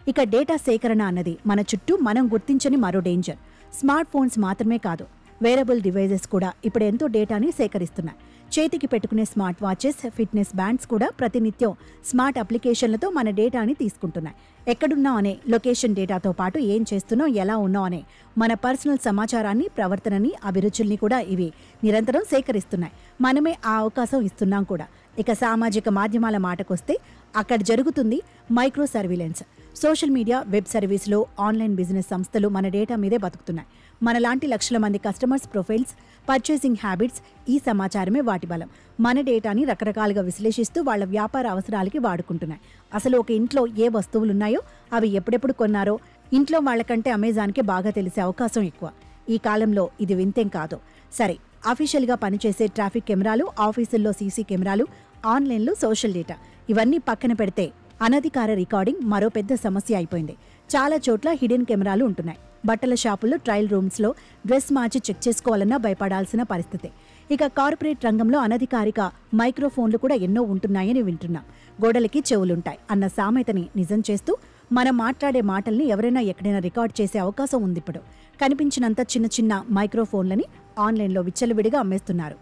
ఇక డేటా సేకరణ అన్నది మన చుట్టూ మనం గుర్తించని మరో డేంజర్. స్మార్ట్ ఫోన్స్ మాత్రమే కాదు, వేరబుల్ డివైజెస్ కూడా ఇప్పుడు ఎంతో డేటాని సేకరిస్తున్నాయి. చేతికి పెట్టుకునే స్మార్ట్ వాచెస్, ఫిట్నెస్ బ్యాండ్స్ కూడా ప్రతినిత్యం స్మార్ట్ అప్లికేషన్లతో మన డేటాని తీసుకుంటున్నాయి. ఎక్కడున్నాం అనే లొకేషన్ డేటాతో పాటు ఏం చేస్తున్నాం, ఎలా ఉన్నాం అనే మన పర్సనల్ సమాచారాన్ని, ప్రవర్తనని, అభిరుచుల్ని కూడా ఇవి నిరంతరం సేకరిస్తున్నాయి. మనమే ఆ అవకాశం ఇస్తున్నాం కూడా. ఇక సామాజిక మాధ్యమాల మాటకొస్తే అక్కడ జరుగుతుంది micro surveillance. Social media, web సర్వీసులు, ఆన్లైన్ బిజినెస్ సంస్థలు మన డేటా మీదే బతుకుతున్నాయి. మనలాంటి లక్షల మంది కస్టమర్స్ ప్రొఫైల్స్, పర్చేసింగ్ హ్యాబిట్స్, ఈ సమాచారమే వాటి బలం. మన డేటాని రకరకాలుగా విశ్లేషిస్తూ వాళ్ళ వ్యాపార అవసరాలకి వాడుకుంటున్నాయి. అసలు ఒక ఇంట్లో ఏ వస్తువులున్నాయో, అవి ఎప్పుడెప్పుడు కొన్నారో ఇంట్లో వాళ్ళకంటే అమెజాన్కే బాగా తెలిసే అవకాశం ఎక్కువ. ఈ కాలంలో ఇది వింతేం కాదు. సరే, అఫీషియల్గా పనిచేసే ట్రాఫిక్ కెమెరాలు, ఆఫీసుల్లో సీసీ కెమెరాలు, ఆన్లైన్లో సోషల్ డేటా ఇవన్నీ పక్కన పెడితే అనధికార రికార్డింగ్ మరో పెద్ద సమస్య అయిపోయింది. చాలా చోట్ల హిడెన్ కెమెరాలు ఉంటున్నాయి. బట్టల షాపుల్లో, ట్రయల్ రూమ్స్లో డ్రెస్ మార్చి చెక్ చేసుకోవాలన్నా భయపడాల్సిన పరిస్థితి. ఇక కార్పొరేట్ రంగంలో అనధికారిక మైక్రోఫోన్లు కూడా ఎన్నో ఉంటున్నాయని వింటున్నాం. గోడలకి చెవులుంటాయి అన్న సామెతని నిజం చేస్తూ మనం మాట్లాడే మాటల్ని ఎవరైనా ఎక్కడైనా రికార్డ్ చేసే అవకాశం ఉంది. ఇప్పుడు కనిపించినంత చిన్న చిన్న మైక్రోఫోన్లని ఆన్లైన్లో విచ్చలవిడిగా అమ్మేస్తున్నారు.